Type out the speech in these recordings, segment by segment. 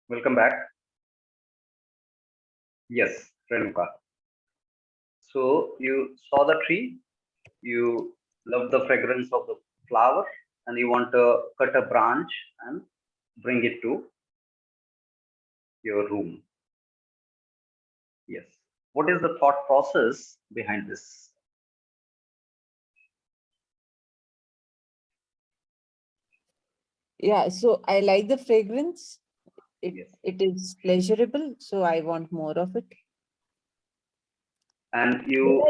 Welcome back. Yes, Renuka. So you saw the tree, you love the fragrance of the flower, and you want to cut a branch and bring it to your room. Yes. What is the thought process behind this? Yeah, so I like the fragrance. Yes. It is pleasurable, so I want more of it. And you,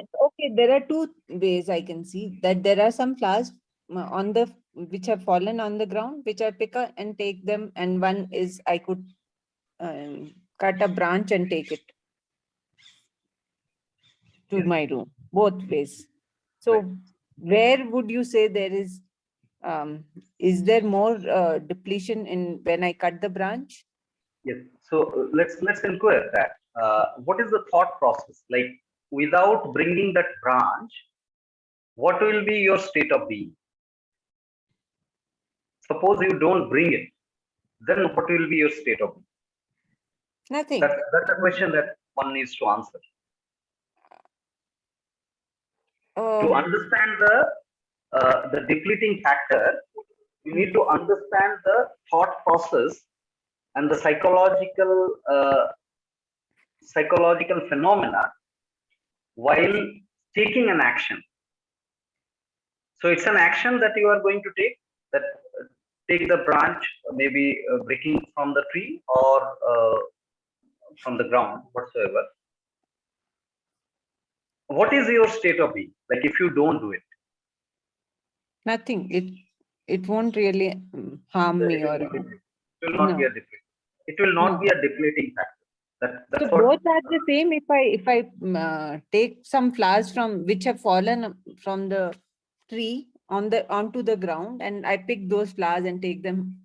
There are two ways I can see that there are some flowers on the which have fallen on the ground, which I pick up and take them, and one is I could cut a branch and take it to yes, my room. Both ways. So, right. where would you say there is there more depletion in when I cut the branch? Yes. So let's inquire that. What is the thought process? Like without bringing that branch, what will be your state of being? Suppose you don't bring it, then what will be your state of being? Nothing. That's a question that one needs to answer. To Uh, understand the depleting factor, you need to understand the thought process and the psychological phenomena while taking an action. So it's an action that you are going to take, that take the branch, maybe breaking from the tree or from the ground, whatsoever. What is your state of being? Like if you don't do it, Nothing. It won't really harm me or it will not be no. a depleting. It will not No. be a depleting factor. So That's what. both are the same. If I take some flowers from which have fallen from the tree onto the ground and I pick those flowers and take them,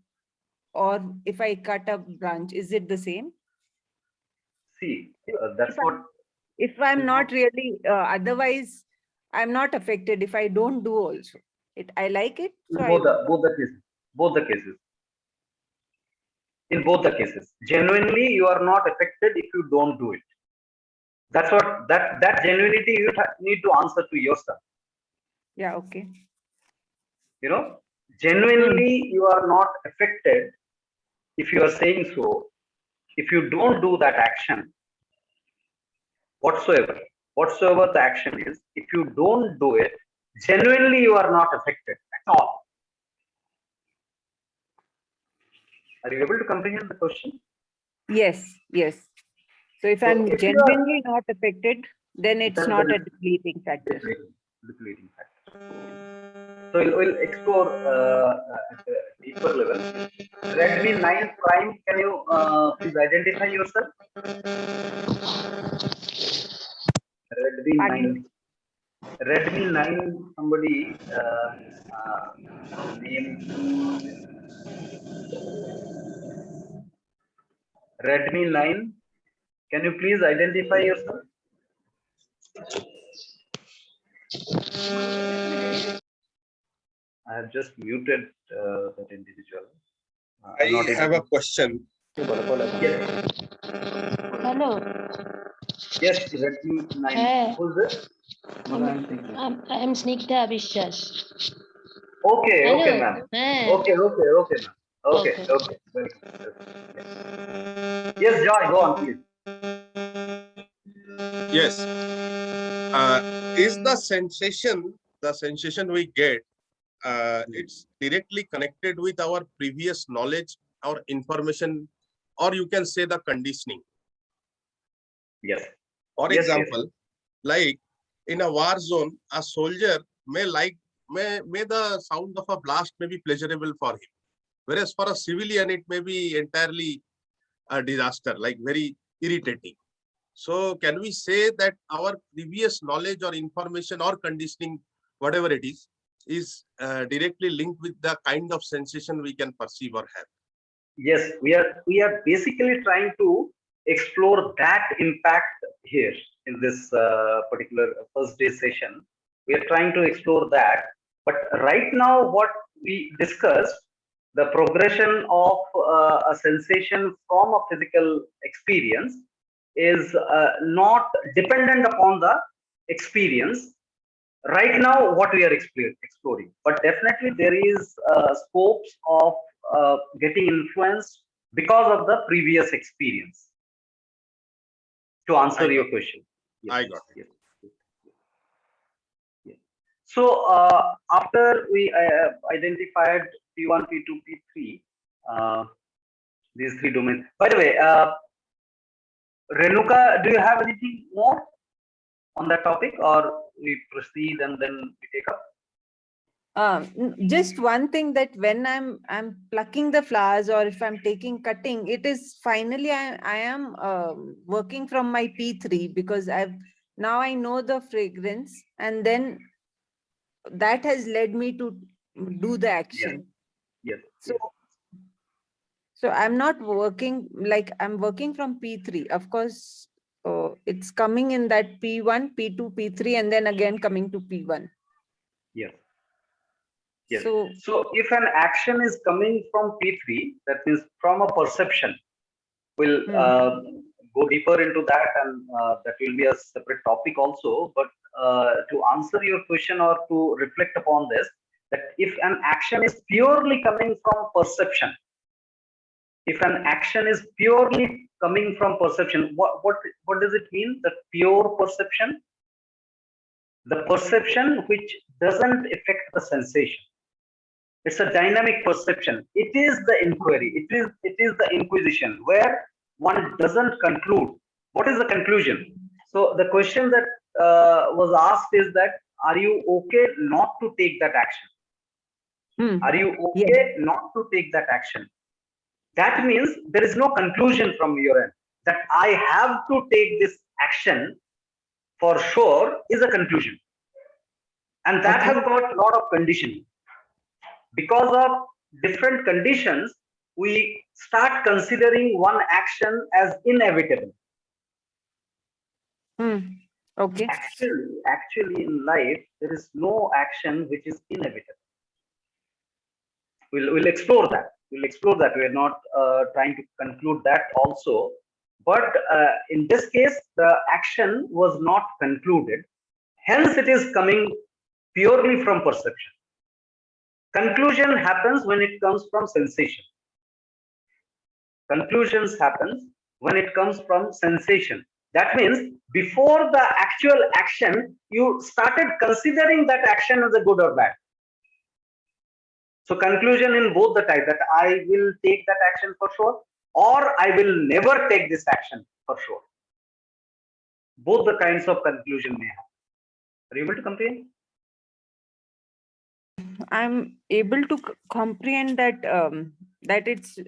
or if I cut a branch, is it the same? See, If that's what. I'm not really otherwise, I'm not affected if I don't do also. I like it, so In I do. both the cases, in both the cases, genuinely you are not affected if you don't do it. That's what that genuinity you need to answer to yourself. Yeah, okay. You know, Hmm. genuinely you are not affected if you are saying so. If you don't do that action whatsoever the action is, if you don't do it, genuinely you are not affected at all. Are you able to comprehend the question? Yes, yes. So if So I'm if you are, genuinely not affected, then it's then not a it's depleting factor. depleting factor. So we'll explore at a deeper level. Redmi 9 Prime, can you please identify yourself? Redmi Pardon? 9, Redmi 9, somebody name Redmi 9. Can you please identify yourself? I have just muted that individual. I'm not I able have a to. question. Yes, Hello. yes, Redmi 9. Hey, Who's this? I'm Snigdha Vishwas. Okay, okay, Hello. ma'am. Hey. Okay, ma'am. Okay, Okay. okay. Welcome. Yes, Joy, go on, please. Yes. Is the sensation we get, it's directly connected with our previous knowledge or information, or you can say the conditioning. Yes. For Yes, example, like in a war zone, a soldier may the sound of a blast may be pleasurable for him, whereas for a civilian it may be entirely a disaster, like very irritating. So can we say that our previous knowledge or information or conditioning, whatever it is directly linked with the kind of sensation we can perceive or have? yes. We are basically trying to explore that impact here in this particular first day session. We are trying to explore that. But right now, what we discussed, the progression of a sensation from a physical experience is not dependent upon the experience right now what we are exploring, but definitely there is scopes of getting influenced because of the previous experience. To answer your question. Yes, I got yes, yes, yes. So after we identified P1, P2, P3, these three domains. By the way, Renuka, do you have anything more on that topic, or we proceed and then we take up? Just one thing, that when I'm plucking the flowers, or if I'm taking cutting, it is finally I am working from my P3, because now I know the fragrance, and then that has led me to do the action. Yes. So Yes. so I'm not working, like I'm working from P3. Of course, it's coming in that P1, P2, P3, and then again coming to P1. Yes. Yes. So So if an action is coming from P3, that means from a perception, we'll go deeper into that, and that will be a separate topic also. But to answer your question or to reflect upon this, that if an action is purely coming from perception, if an action is purely coming from perception, what does it mean? The pure perception, the perception which doesn't affect the sensation. It's a dynamic perception. It is the inquiry. It is the inquisition where one doesn't conclude. What is the conclusion? So the question that was asked is that, are you okay not to take that action? Are you okay not to take that action? That means there is no conclusion from your end that I have to take this action for sure is a conclusion. And that has got a lot of conditioning. Because of different conditions, we start considering one action as inevitable. Okay. Actually, in life, there is no action which is inevitable. We'll explore that. We'll explore that. We're not trying to conclude that also. But in this case, the action was not concluded. Hence, it is coming purely from perception. Conclusion happens when it comes from sensation. Conclusions happens when it comes from sensation. That means before the actual action, you started considering that action as a good or bad. So conclusion in both the type, that I will take that action for sure, or I will never take this action for sure. Both the kinds of conclusion may have. Are you able to comprehend? I'm able to comprehend that that it's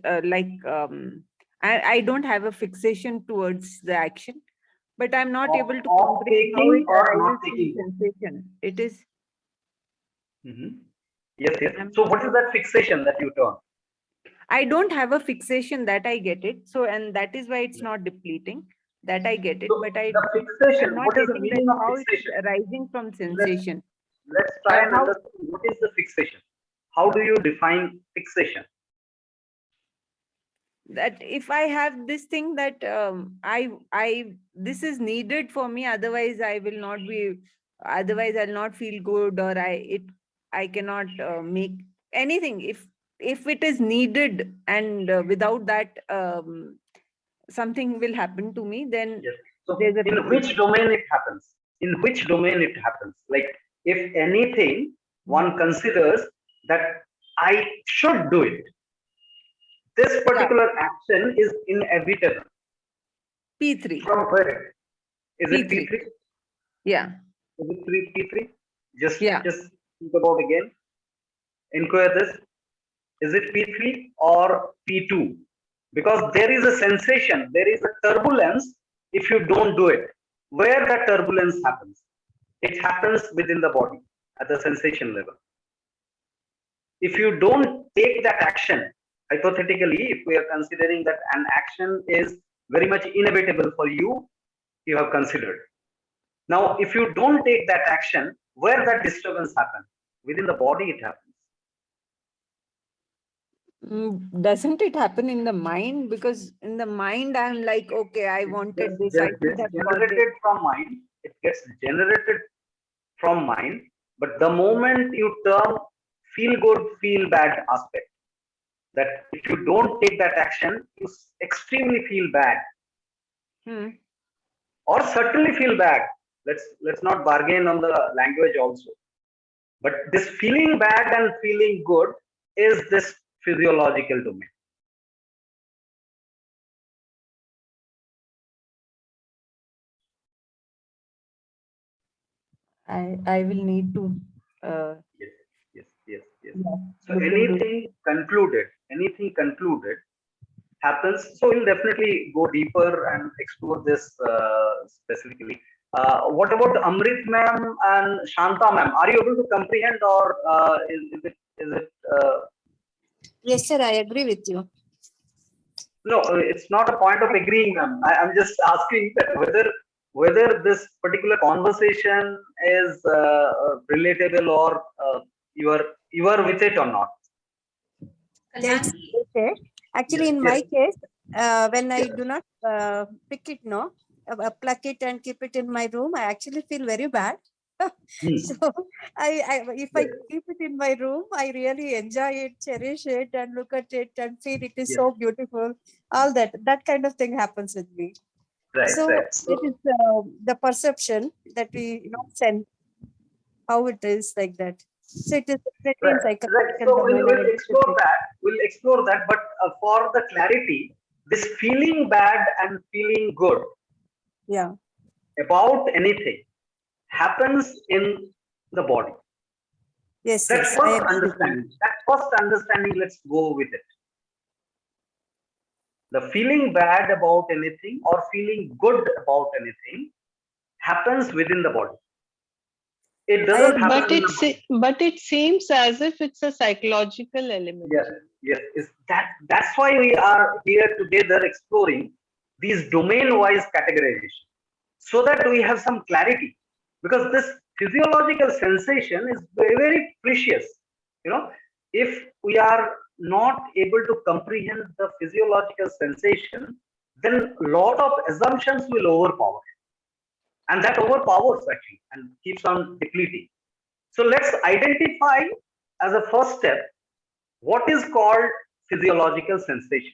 I don't have a fixation towards the action, but I'm not able to comprehend how it arises from sensation. It is. Yes, yes. So what is that fixation that you term? I don't have a fixation, that I get it. So, and that is why it's not depleting. That I get it, So but the fixation. What is the meaning of fixation? Arising from sensation. Let's try and understand what is the fixation. How do you define fixation? That if I have this thing that this is needed for me, otherwise I will not be, otherwise I'll not feel good, or I cannot make anything. If it is needed, and without that something will happen to me, then yes. So in which domain it happens? In which domain it happens? Like if anything, one considers that I should do it. This particular action is inevitable. P3. From where? Is P3. it P3? Yeah. Is it P3? Just think about again. Inquire this. Is it P3 or P2? Because there is a sensation, there is a turbulence if you don't do it. Where that turbulence happens? It happens within the body at the sensation level. If you don't take that action, hypothetically, if we are considering that an action is very much inevitable for you, you have considered. Now, if you don't take that action, where that disturbance happens? Within the body it happens. Doesn't it happen in the mind? Because in the mind, I'm like, okay, I wanted this, I should have got generated this. from mind. It gets generated from mind. But the moment you turn feel good, feel bad aspect, that if you don't take that action, you extremely feel bad, Hmm. or certainly feel bad. Let's not bargain on the language also. But this feeling bad and feeling good is this physiological domain. I will need to Yes, yes, yes, yes. yeah, So look into it. anything concluded happens. So we'll definitely go deeper and explore this specifically. What about Amrit ma'am and Shanta ma'am? Are you able to comprehend, or is it? Yes, sir, I agree with you. No, it's not a point of agreeing, ma'am. I'm just asking that whether this particular conversation is relatable, or you are with it or not. That's okay. Actually, in my case, when I do not pick it, no, pluck it and keep it in my room, I actually feel very bad. So if I Yes. keep it in my room, I really enjoy it, cherish it, and look at it and feel it is Yes. so beautiful. All that kind of thing happens with me. Right, So right. So, it is the perception that we send how it is like that. So it is definitely right, in right. psychological So domain. I we'll agree with explore you. that. We'll explore that. But for the clarity, this feeling bad and feeling good Yeah. about anything happens in the body. Yes. That Yes. I first agree with you. understanding. That first understanding. Let's go with it. The feeling bad about anything or feeling good about anything happens within the body. It I doesn't agree. happen But in the mind. but it seems as if it's a psychological element. Yes, yes. That's why we are here together exploring these domain-wise categorization, so that we have some clarity. Because this physiological sensation is very, very precious. If we are not able to comprehend the physiological sensation, then a lot of assumptions will overpower, and that overpowers actually and keeps on depleting. So let's identify as a first step what is called physiological sensation.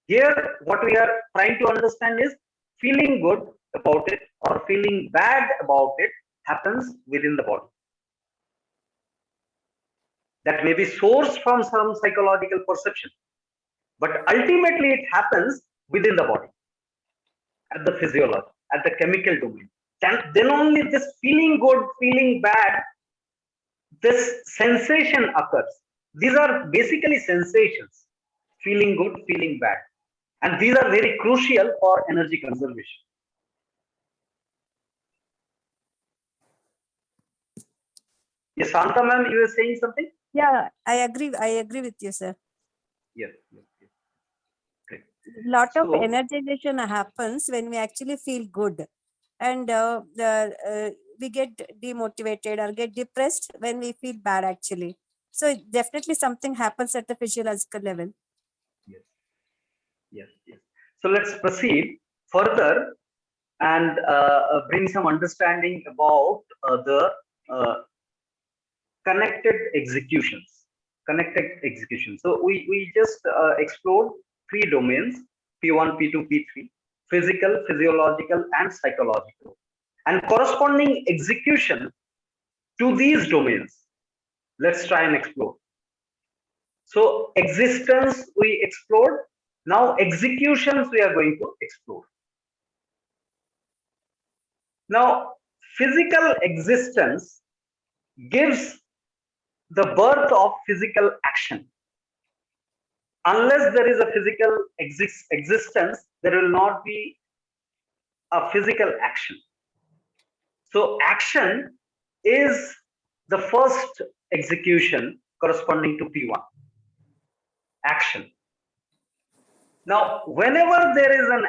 Here, what we are trying to understand is feeling good about it or feeling bad about it happens within the body. That may be sourced from some psychological perception, but ultimately it happens within the body, at the physiology, at the chemical domain. Then only this feeling good, feeling bad, this sensation occurs. These are basically sensations: feeling good, feeling bad. And these are very crucial for energy conservation. Yes, Santa ma'am, you were saying something? Yeah, I agree. I agree with you, sir. Yes, yes, yes. Great. Lot of So, energization happens when we actually feel good, and we get demotivated or get depressed when we feel bad. Actually, so definitely something happens at the physiological level. yes, yes, yes. So let's proceed further and bring some understanding about the uh, connected executions. Connected execution. So we just explored three domains: P1, P2, P3, physical, physiological, and psychological. And corresponding execution to these domains, let's try and explore. So existence we explored. Now executions we are going to explore. Now physical existence gives the birth of physical action. Unless there is a physical existence, there will not be a physical action. So action is the first execution corresponding to P1. Action. Now, whenever there is an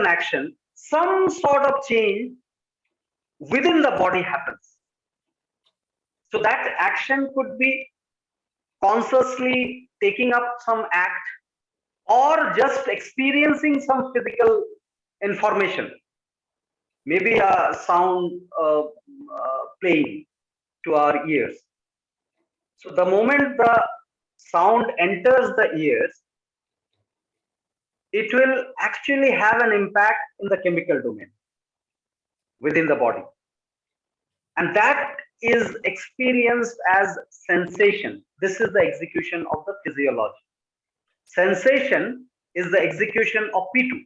action, some sort of change within the body happens. So that action could be consciously taking up some act, or just experiencing some physical information, maybe a sound playing to our ears. So the moment the sound enters the ears, it will actually have an impact in the chemical domain within the body. And that is experienced as sensation. This is the execution of the physiology. Sensation is the execution of P2,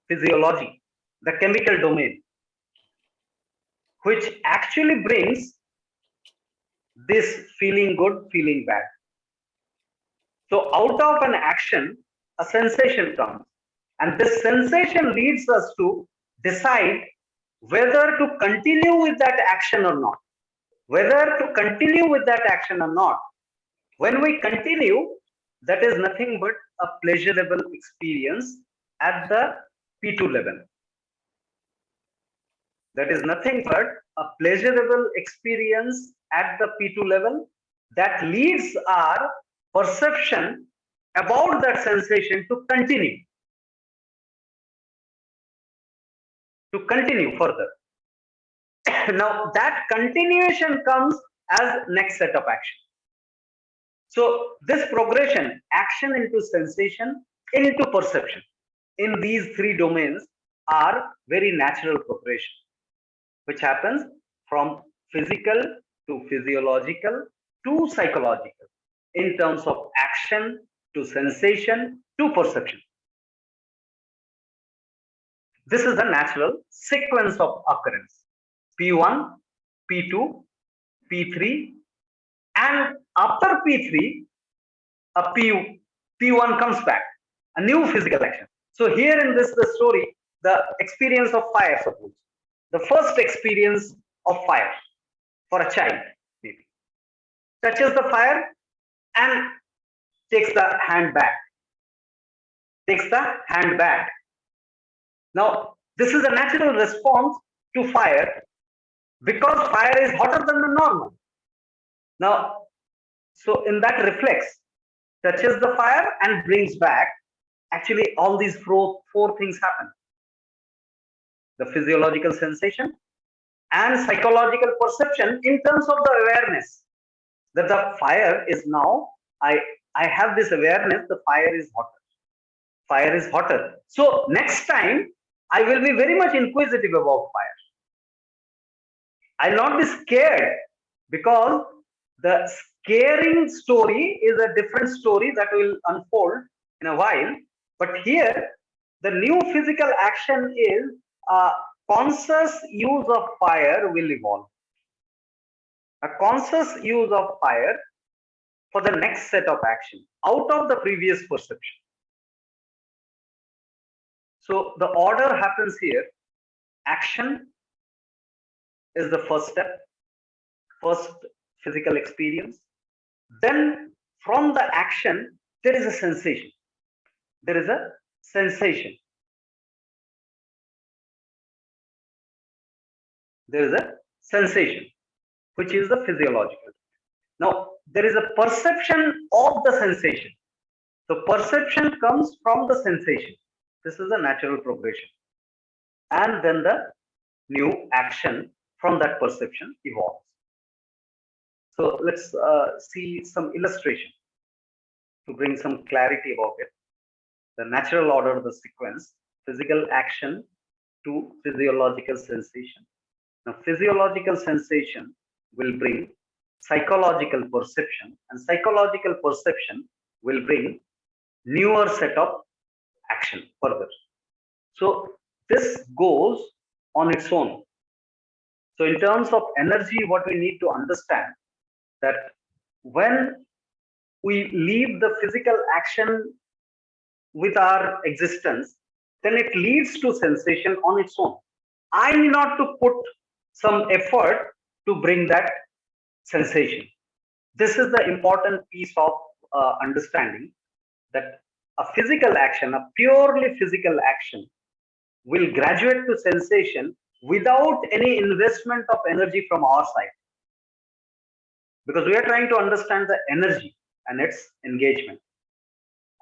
physiology, the chemical domain, which actually brings this feeling good, feeling bad. So out of an action, a sensation comes. And this sensation leads us to decide whether to continue with that action or not. Whether to continue with that action or not. When we continue, that is nothing but a pleasurable experience at the P2 level. That is nothing but a pleasurable experience at the P2 level that leads our perception about that sensation to continue. To continue further. Now that continuation comes as next set of action. So this progression, action into sensation, into perception, in these three domains are very natural progression, which happens from physical to physiological to psychological, in terms of action to sensation to perception. This is the natural sequence of occurrence. P1, P2, P3, and after P3, P1 comes back, a new physical action. So here in this the story, the experience of fire, suppose. The first experience of fire for a child, maybe. Touches the fire and takes the hand back. Takes the hand back. Now, this is a natural response to fire because fire is hotter than the normal. Now, so in that reflex, touches the fire and brings back, actually all these four things happen. The physiological sensation and psychological perception in terms of the awareness that the fire is now, I have this awareness, the fire is hotter. Fire is hotter. So next time, I will be very much inquisitive about fire. I'll not be scared because the scaring story is a different story that will unfold in a while. But here, the new physical action is conscious use of fire will evolve. A conscious use of fire for the next set of action out of the previous perception. So the order happens here. Action is the first step, first physical experience. Then from the action, there is a sensation. There is a sensation. There is a sensation, which is the physiological. Now, there is a perception of the sensation. So perception comes from the sensation. This is a natural progression. And then the new action from that perception evolves. So let's see some illustration to bring some clarity about it. The natural order of the sequence, physical action to physiological sensation. Now, physiological sensation will bring psychological perception, and psychological perception will bring newer set of action further. So this goes on its own. So in terms of energy, what we need to understand that when we leave the physical action with our existence, then it leads to sensation on its own. I need not to put some effort to bring that sensation. This is the important piece of understanding that a physical action, a purely physical action, will graduate to sensation without any investment of energy from our side. Because we are trying to understand the energy and its engagement.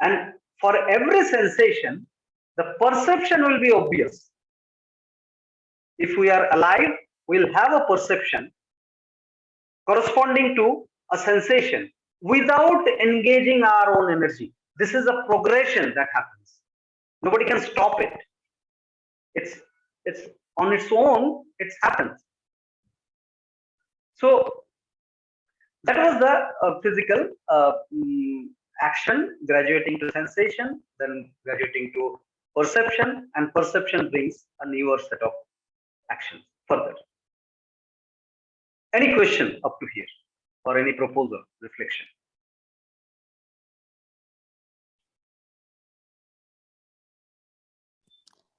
And for every sensation, the perception will be obvious. If we are alive, we'll have a perception corresponding to a sensation without engaging our own energy. This is a progression that happens. Nobody can stop it. It's on its own, it happens. So that was the physical action graduating to sensation, then graduating to perception, and perception brings a newer set of actions further. Any question up to here or any proposal, reflection?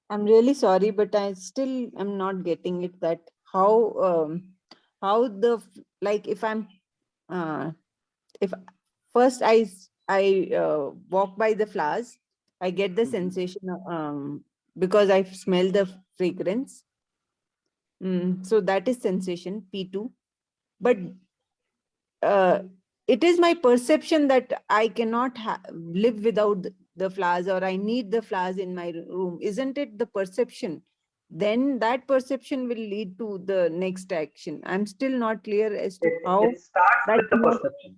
I'm really sorry, but I still am not getting it, that how the like if I'm if first I walk by the flowers, I get the Mhm. sensation because I smell the fragrance. So that is sensation P2. But it is my perception that I cannot live without the flowers, or I need the flowers in my room. Isn't it the perception? Then that perception will lead to the next action. I'm still not clear as to how It starts that's with the not. perception.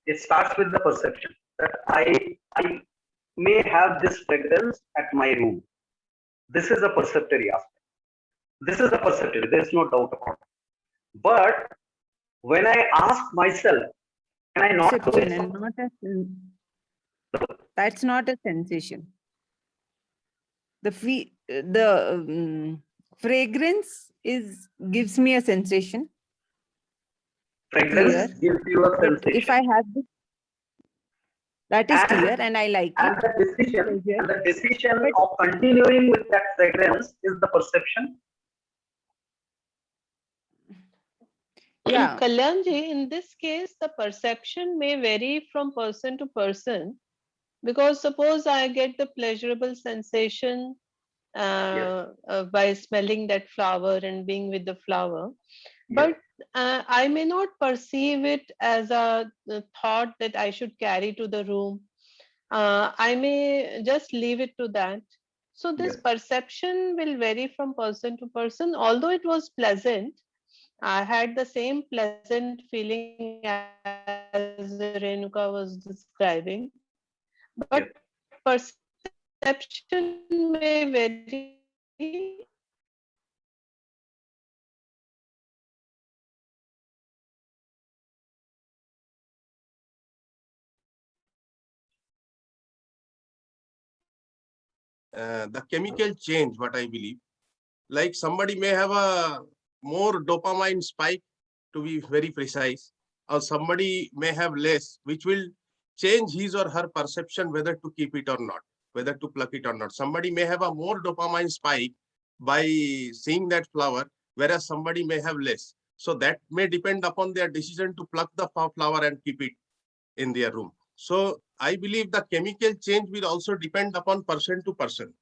It starts with the perception that I may have this fragrance at my room. This is a perceptory aspect. This is a perceptory. There's no doubt about it. But when I ask myself, can I not do Perception it? and not that's not a sensation. The fragrance gives me a sensation. Fragrance gives you a But if sensation. I have this, that is And- clear and I like And it. the decision But- of continuing with that fragrance is the perception. Yeah. Kalyanji, in this case, the perception may vary from person to person, because suppose I get the pleasurable sensation by smelling that flower and being with the flower, but I may not perceive it as a thought that I should carry to the room. I may just leave it to that. So this Yes. perception will vary from person to person. Although it was pleasant, I had the same pleasant feeling as Renuka was describing, but perception may vary. The chemical change, what I believe, like somebody may have a more dopamine spike, to be very precise, or somebody may have less, which will change his or her perception whether to keep it or not, whether to pluck it or not. Somebody may have a more dopamine spike by seeing that flower, whereas somebody may have less. So that may depend upon their decision to pluck the flower and keep it in their room. So I believe the chemical change will also depend upon person to person.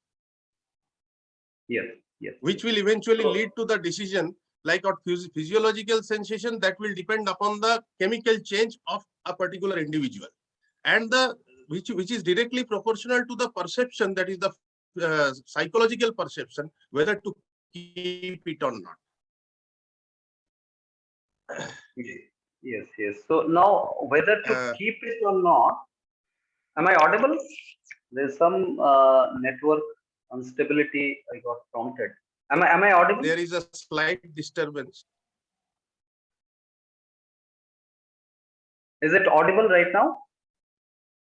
Yes. Yes. Which will eventually lead to the decision, like a physiological sensation that will depend upon the chemical change of a particular individual, and the which is directly proportional to the perception, that is the psychological perception, whether to keep it or not. Yes. Yes. So now whether to keep it or not, am I audible? There's some network instability. I got prompted. Am I audible? There is a slight disturbance. Is it audible right now?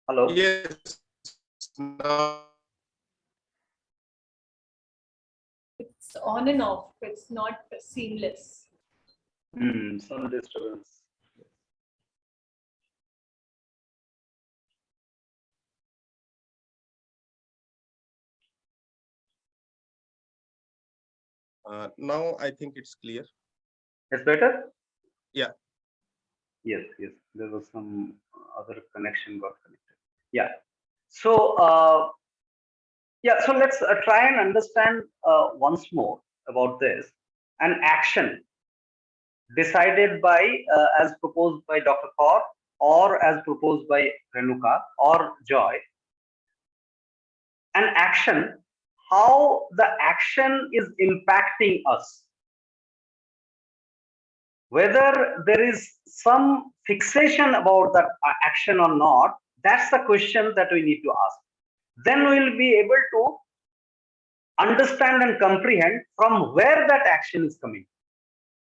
Hello? Yes. Now It's on and off. It's not seamless. Some disturbance. now I think it's clear. It's better? Yeah. Yes. There was some other connection got connected. Yeah. So, so let's try and understand once more about this. An action decided by, as proposed by Dr. Kaur, or as proposed by Renuka or Joy, an action, how the action is impacting us. Whether there is some fixation about that action or not, that's the question that we need to ask. Then we will be able to understand and comprehend from where that action is coming.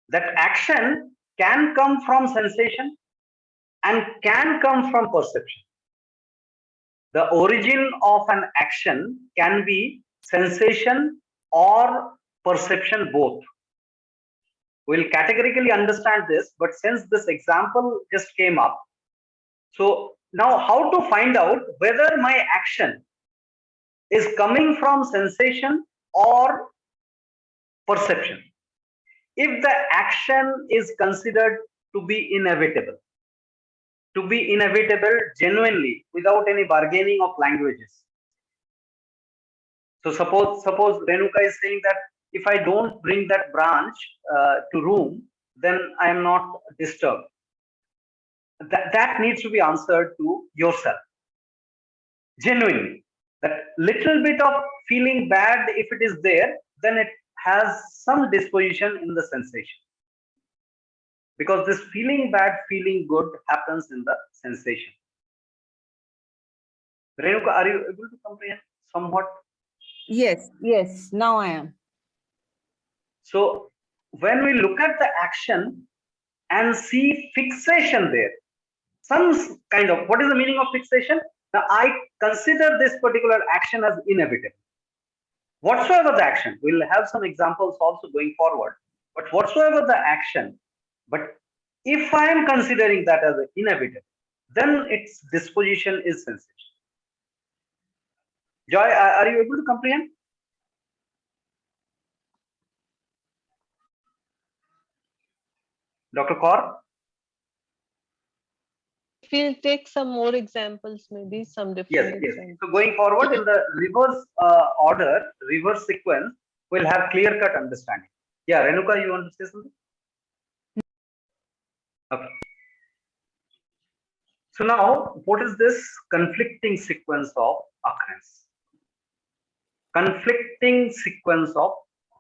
That action can come from sensation and can come from perception. The origin of an action can be sensation or perception both. We'll categorically understand this, but since this example just came up, so now how to find out whether my action is coming from sensation or perception? If the action is considered to be inevitable genuinely, without any bargaining of languages. So suppose Renuka is saying that if I don't bring that branch to room, then I am not disturbed. That needs to be answered to yourself. Genuinely. That little bit of feeling bad, if it is there, then it has some disposition in the sensation. Because this feeling bad, feeling good happens in the sensation. Renuka, are you able to comprehend somewhat? Yes, yes, now I am. So when we look at the action and see fixation there, some kind of, what is the meaning of fixation? Now I consider this particular action as inevitable. Whatsoever the action, we'll have some examples also going forward, but whatsoever the action, but if I am considering that as inevitable, then its disposition is sensation. Joy, are you able to comprehend? Dr. Kaur? If we'll take some more examples, maybe some different Yes. examples. So going forward in the reverse order, reverse sequence, we'll have clear-cut understanding. Yeah, Renuka, you want to say something? Okay. So now, what is this conflicting sequence of occurrence? Conflicting sequence of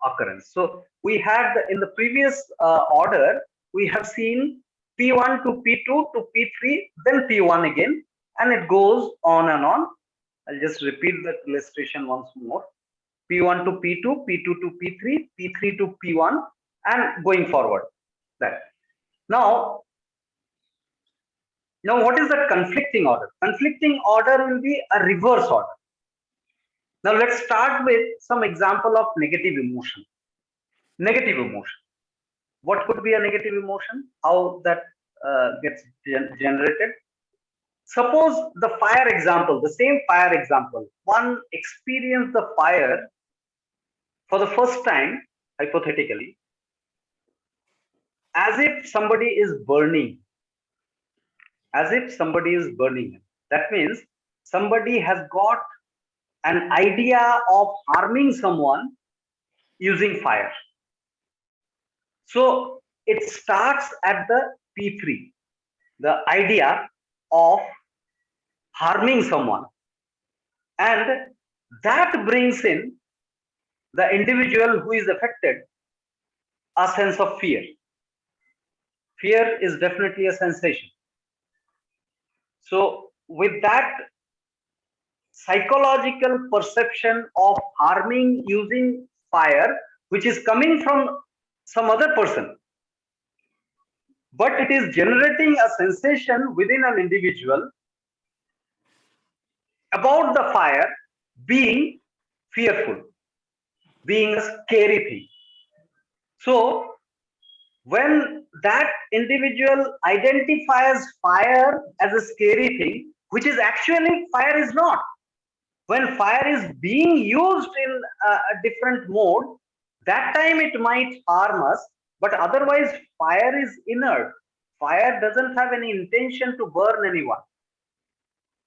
occurrence. So we had in the previous order, we have seen P1 to P2 to P3, then P1 again, and it goes on and on. I'll just repeat that illustration once more. P1 to P2, P2 to P3, P3 to P1, and going forward. That. Now, what is the conflicting order? Conflicting order will be a reverse order. Now let's start with some example of negative emotion. Negative emotion. What could be a negative emotion? How that gets generated? Suppose the fire example, the same fire example, one experienced the fire for the first time, hypothetically, as if somebody is burning. As if somebody is burning. That means somebody has got an idea of harming someone using fire. So it starts at the P3, the idea of harming someone, and that brings in the individual who is affected a sense of fear. Fear is definitely a sensation. So with that psychological perception of harming using fire, which is coming from some other person, but it is generating a sensation within an individual about the fire being fearful, being a scary thing. So when that individual identifies fire as a scary thing, which is actually fire is not. When fire is being used in a different mode, that time it might harm us, but otherwise fire is inert. Fire doesn't have any intention to burn anyone.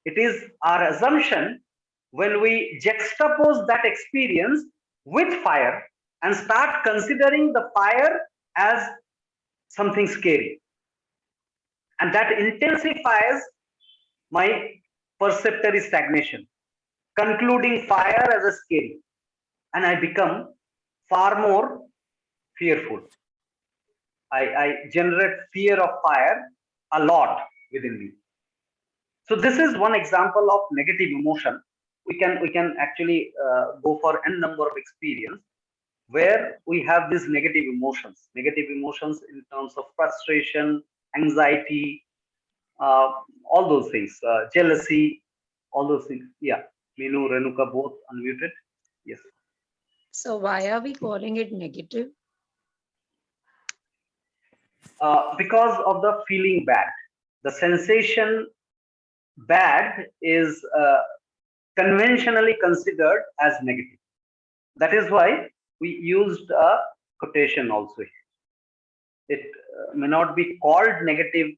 It is our assumption when we juxtapose that experience with fire and start considering the fire as something scary. And that intensifies my perceptory stagnation, concluding fire as a scary. And I become far more fearful. I generate fear of fire a lot within me. So this is one example of negative emotion. We can actually go for n number of experience where we have these negative emotions in terms of frustration, anxiety, all those things, jealousy, all those things. Yeah, Meenu, Renuka, both unmuted. Yes. So why are we calling it negative? Because of the feeling bad. The sensation bad is conventionally considered as negative. That is why we used a quotation also here. It may not be called negative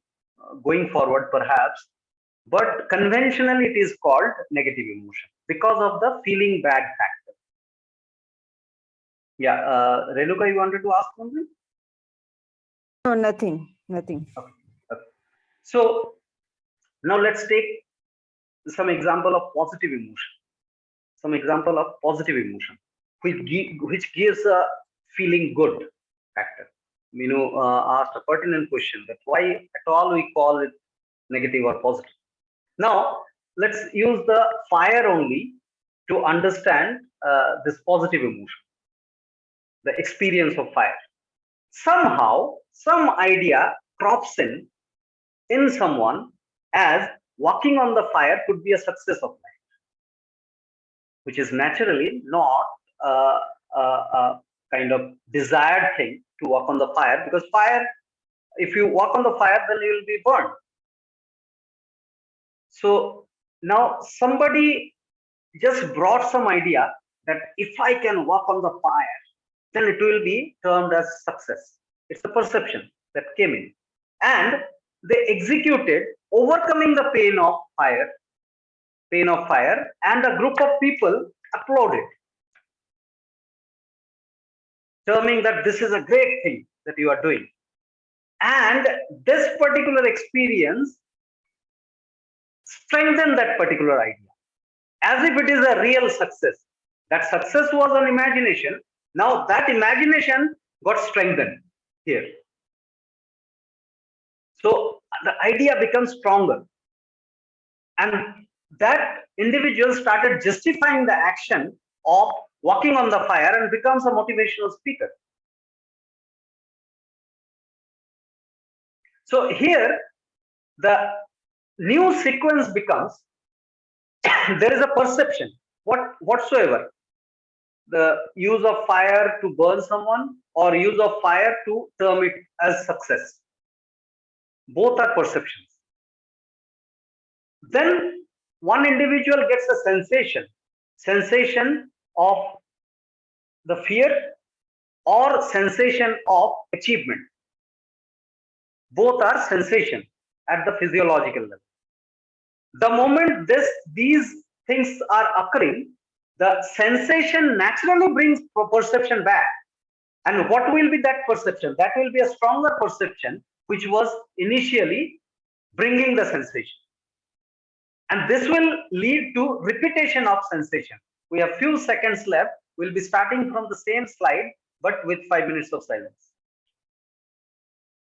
going forward perhaps, but conventionally it is called negative emotion because of the feeling bad factor. Yeah, Renuka, you wanted to ask something? No, nothing. Okay. So now let's take some example of positive emotion. Which gives a feeling good factor. Asked a pertinent question that why at all we call it negative or positive. Now let's use the fire only to understand this positive emotion, the experience of fire. Somehow some idea crops in someone as walking on the fire could be a success of life, which is naturally not a kind of desired thing to walk on the fire, because fire, if you walk on the fire, then you will be burned. So now somebody just brought some idea that if I can walk on the fire, then it will be termed as success. It's a perception that came in, and they executed overcoming the pain of fire, and a group of people applauded, terming that this is a great thing that you are doing. And this particular experience strengthened that particular idea as if it is a real success. That success was an imagination. Now that imagination got strengthened here. So the idea becomes stronger. And that individual started justifying the action of walking on the fire and becomes a motivational speaker. So here the new sequence becomes there is a perception whatsoever, the use of fire to burn someone or use of fire to term it as success. Both are perceptions. Then one individual gets a sensation of the fear or sensation of achievement. Both are sensation at the physiological level. The moment these things are occurring, the sensation naturally brings perception back. And what will be that perception? That will be a stronger perception, which was initially bringing the sensation. And this will lead to repetition of sensation. We have few seconds left. We'll be starting from the same slide, but with 5 minutes of silence.